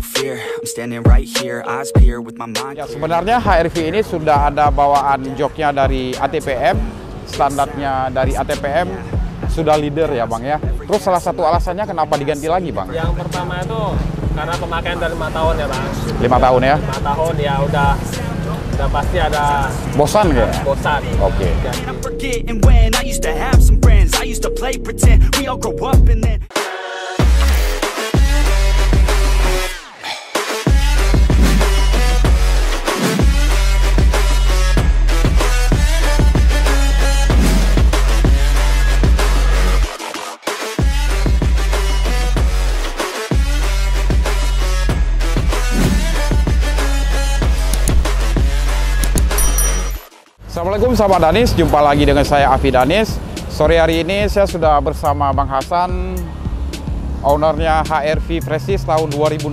fear, I'm standing right here, eyes peer with my mind. Ya, sebenarnya HR-V ini sudah ada bawaan joknya dari ATPM, standarnya dari ATPM sudah leader ya Bang ya. Terus salah satu alasannya kenapa diganti lagi Bang? Yang pertama itu karena pemakaian dari 5 tahun ya Bang. 5 tahun ya? 5 tahun ya udah pasti ada bosan nggak? Bosan. Oke. I'm forgetting when I used to have some friends, I used to play pretend, we all grow up and then Assalamualaikum sahabat Danis, jumpa lagi dengan saya Afi Danis. Sore hari ini saya sudah bersama Bang Hasan, ownernya HR-V Prestige tahun 2016.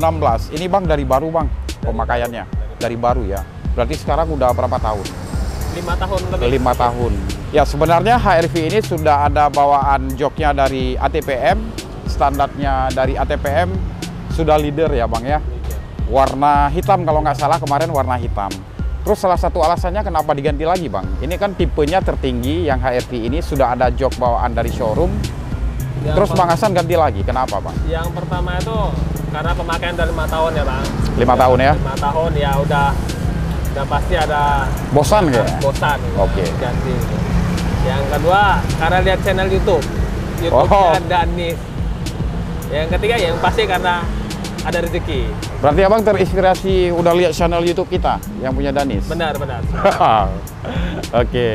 Ini Bang dari baru Bang, pemakaiannya dari baru ya. Berarti sekarang udah berapa tahun? 5 tahun lebih. 5 tahun. Ya sebenarnya HR-V ini sudah ada bawaan joknya dari ATPM, standarnya dari ATPM sudah leader ya Bang ya. Warna hitam kalau nggak salah kemarin warna hitam. Terus salah satu alasannya kenapa diganti lagi Bang? Ini kan tipenya tertinggi yang HR-V ini sudah ada jok bawaan dari showroom. Terus Bang Hasan ganti lagi, kenapa Bang? Yang pertama itu karena pemakaian dari 5 tahun ya Bang. 5 tahun ya? 5 tahun ya udah pasti ada bosan nggak? Bosan. Oke. Ganti. Yang kedua karena lihat channel YouTube-nya Danis. Yang ketiga yang pasti karena ada rezeki. Berarti Abang terinspirasi udah lihat channel YouTube kita yang punya Danis? Benar. Oke.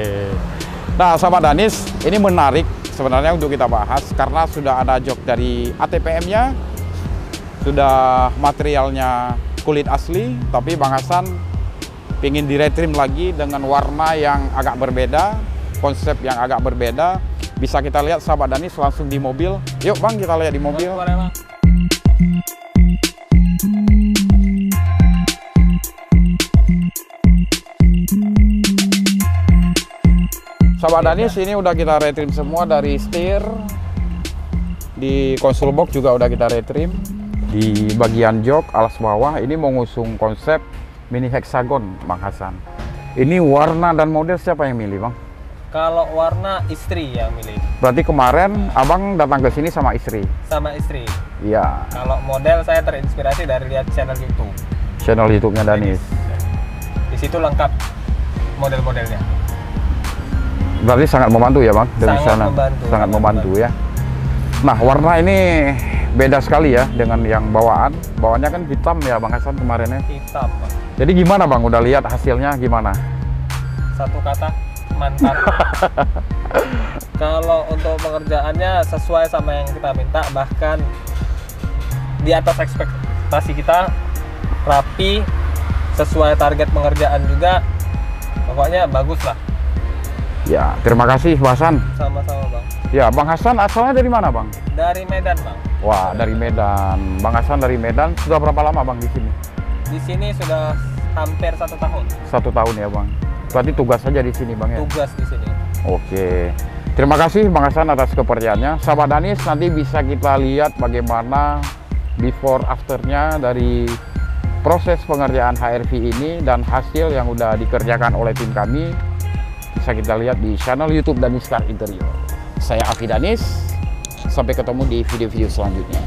Nah, sahabat Danis, ini menarik sebenarnya untuk kita bahas karena sudah ada jok dari ATPM-nya, sudah materialnya kulit asli, tapi Bang Hasan ingin di-retrim lagi dengan warna yang agak berbeda, konsep yang agak berbeda. Bisa kita lihat sahabat Danis langsung di mobil. Yuk Bang, kita lihat di mobil. Sahabat Danis, ini udah kita retrim semua dari setir, di konsol box juga udah kita retrim, di bagian jok alas bawah ini mengusung konsep mini hexagon Bang Hasan. Ini warna dan model siapa yang milih Bang? Kalau warna istri yang milih. Berarti kemarin Abang datang ke sini sama istri? Sama istri. Iya. Kalau model saya terinspirasi dari lihat channel YouTube. Channel YouTube-nya Danis. Di situ lengkap model-modelnya. Berarti sangat membantu ya Bang dari sana. Sangat membantu ya. Nah, warna ini beda sekali ya dengan yang bawaan. Bawaannya kan hitam ya Bang Hasan kemarinnya. Hitam Bang. Jadi gimana Bang? Udah lihat hasilnya gimana? Satu kata, mantap. Kalau untuk pengerjaannya sesuai sama yang kita minta, bahkan di atas ekspektasi kita, rapi, sesuai target pengerjaan juga. Pokoknya bagus lah. Ya, terima kasih Bang Hasan. Sama-sama Bang. Ya, Bang Hasan asalnya dari mana Bang? Dari Medan Bang. Wah, dari Medan. Bang Hasan dari Medan. Sudah berapa lama Bang di sini? Di sini sudah hampir 1 tahun. 1 tahun ya Bang. Berarti tugas saja di sini Bang ya? Tugas di sini. Oke. Terima kasih Bang Hasan atas kepercayaannya. Sahabat Danis, nanti bisa kita lihat bagaimana before afternya dari proses pengerjaan HR-V ini dan hasil yang udah dikerjakan oleh tim kami. Bisa kita lihat di channel YouTube Danis Car Interior. Saya Afi Danis. Sampai ketemu di video-video selanjutnya.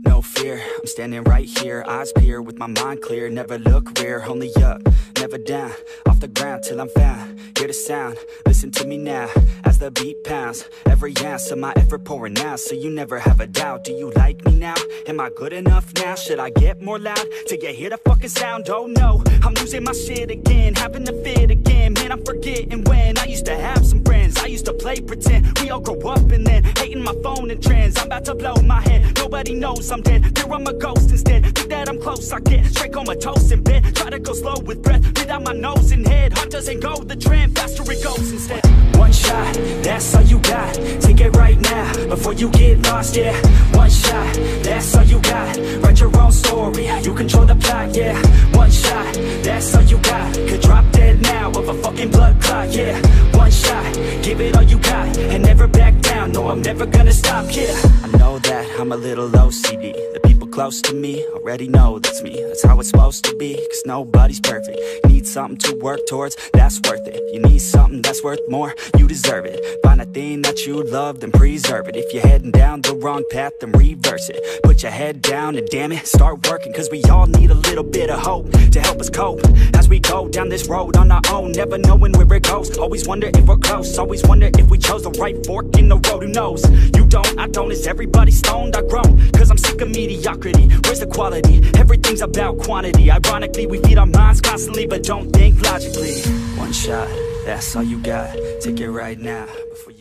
No fear, I'm standing right here, eyes peer with my mind clear, never look rear, only up, never down, off the ground till I'm found. Hear the sound, listen to me now, as the beat pounds, every ounce of my effort pouring out, so you never have a doubt. Do you like me now? Am I good enough now? Should I get more loud to get hear the fucking sound? Oh no, I'm losing my shit again, having to fit again. Man, I'm forgetting when I used to have some friends, I used to play pretend, we all grow up and then hating my phone and trends. I'm about to blow my head, nobody knows I'm dead. Here I'm a ghost instead, think that I'm close, I get straight comatose in bed. Try to go slow with breath, without my nose and head. Heart doesn't go the trend, faster it goes instead. One shot, that's all you got, take it right now, before you get lost, yeah. One shot, that's all you got, write your own story, you control the plot, yeah. One shot, that's all you got, could drop dead now of a fucking blood clot, yeah. One shot, give it all you got, and never back down, no I'm never gonna stop, yeah. I know that I'm a little OCD, the people close close to me, already know that's me. That's how it's supposed to be, cause nobody's perfect. Need something to work towards, that's worth it. You need something that's worth more, you deserve it. Find a thing that you love, then preserve it. If you're heading down the wrong path, then reverse it. Put your head down and damn it, start working. Cause we all need a little bit of hope to help us cope as we go down this road on our own, never knowing where it goes. Always wonder if we're close, always wonder if we chose the right fork in the road. Who knows? You don't, I don't, is everybody stoned? I've grown, cause I'm sick of mediocrity. Where's the quality? Everything's about quantity. Ironically, we feed our minds constantly, but don't think logically. One shot, that's all you got. Take it right now before you